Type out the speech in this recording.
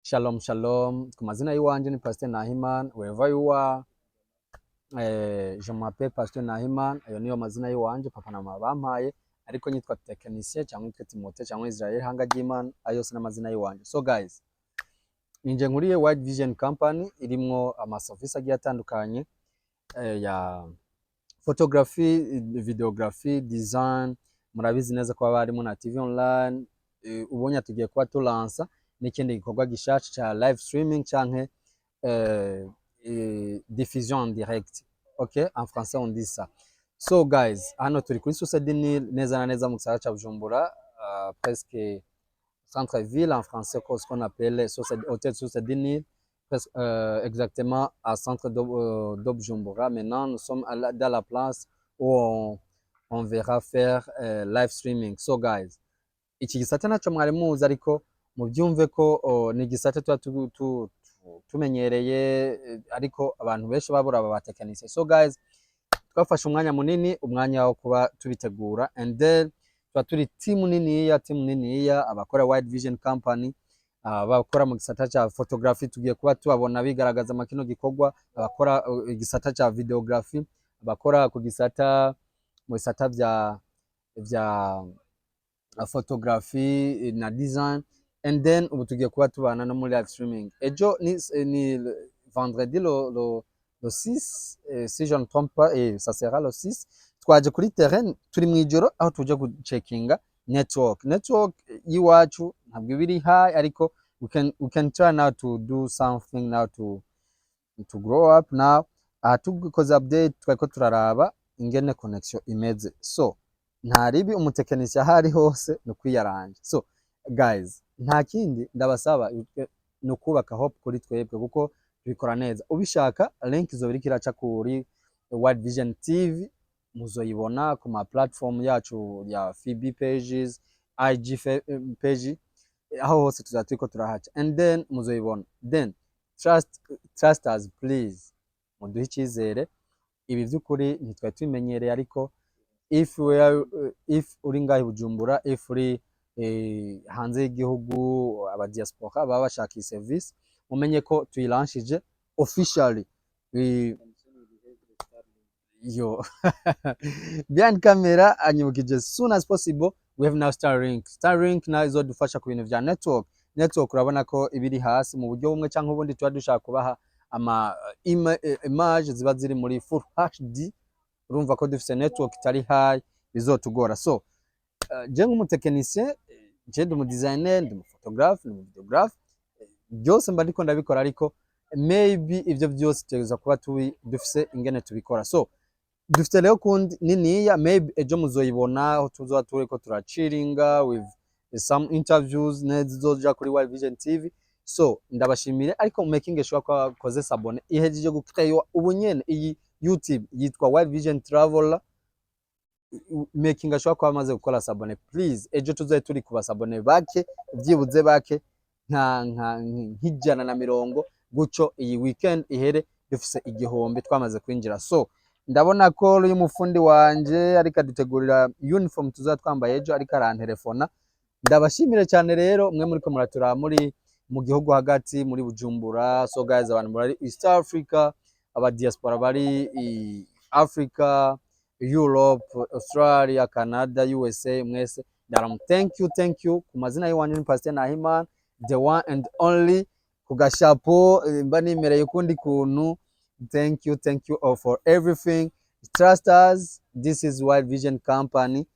Shalom shalom, ku mazina y'iwanje ni Pastor Nahimana, wherever you are, je m'appelle Pastor Nahimana, ayo niyo mazina y'iwanje papa na mama bampaye, ariko nyitwa technicien cyangwa nyitwa Timothée cyangwa Israel hanga ry'Imana, ayo yose n'amazina y'iwanje. So guys, ninje nkuriye White Vision Company irimwo amaservice agiye atandukanye ya photography, videography, design, murabizi neza ko barimo na TV online, ubonye tugiye kuba tulansa n'ikindi gikorwa gishasha cha live streaming canke diffusion en direct. OK, en français on dit ça. So guys, hano turi kuri Source du Nil neza na neza mu gisagara ca Bujumbura, presque centre ville en français, ce qu'on appelle hôtel Source du Nil, exactement à centre de Bujumbura. Maintenant nous sommes dans la place où on verra faire live streaming. So guys, iki gisata naco mwari muzi, ariko mubyumve ko ni gisata tumenyereye, ariko abantu benshi babura aba technicien. So guys, twafashe umwanya munini, umwanya wo kuba tubitegura, and then twa turi team niniya abakora White Vision Company, abakora mu gisata cha photography tugiye kuba tubabona bigaragaza makino gikorwa, abakora igisata cha videography, abakora ku gisata mu gisata vya photography na design, and then ubu tugiye kuba tubana no muri live streaming. Ejo ni vendredi le 6, si je ne trompe pas, et ça sera le 6, twaje kuri terrain turi mwijoro aho tuje gucekinga network yiwacu ntabwo biri high, ariko we can try now to do something now to grow up now. Tukoze update twako turaraba ingene connection imeze. So nta ribi umutekinisiye ahari hose no kwiyaranje. So guys, nta kindi ndabasaba no kubaka hope kuri twebwe kuko bikora neza. Ubishaka link izobiri kiraca kuri White Vision TV, muzoyibona ku ma platform yacu ya FB pages, IG page, aho hose tuzatwiko turahaca, and then muzoyibona. Then trust us please, muduhe icyizere. Ibi by'ukuri ntitwe tumenyereye, ariko if uri ngahi Bujumbura, if uri hanze y'igihugu, aba diaspora baba bashaka service, mumenye ko tuyilanshije officially. Yo behind camera anyibukije, as soon as possible we have now Starlink na izo dufasha ku bintu vya network. Urabona ko ibiri hasi mu buryo bumwe cyangwa ubundi tuba dushaka kubaha ama image ziba ziri muri full HD. Urumva ko dufise network itari high bizotugora. So je nk'umutekinicien, je ndi mu designer, ndi mu photographe, ndi mu videographe, byose mba ndiko ndabikora, ariko maybe ivyo byose tegeza kuba dufise ingene tubikora. So dufite rero kundi niniya, maybe ejo muzoyibona aho tuzoba turiko turachiringa with some interviews nezizoja kuri White Vision TV. So ndabashimire, ariko making sure ko koze sabone ihejeje gukreyo ubu nyene iyi YouTube yitwa White Vision Traveler, making sure ko amaze gukora sabone. Please ejo tuzoye turi kuba sabone bake, byibuze bake nk'ijana na mirongo, guco iyi weekend ihere dufise igihombe twamaze kwinjira. So ndabona ko uyu mufundi wanje ariko adutegurira uniform tuzatwambaye ejo, ariko arantelefona. Ndabashimire cyane rero mwe muri ko muratura muri mu gihugu hagati muri Bujumbura. So guys, abantu muri East Africa, aba diaspora bari Africa, Europe, Australia, Canada, USA, mwese daram, thank you. Ku mazina y'wanyu ni Pastor Nahimana, the one and only, ku gashapo mba nimereye kundi kuntu. Thank you all for everything. Trust us. This is White Vision Company.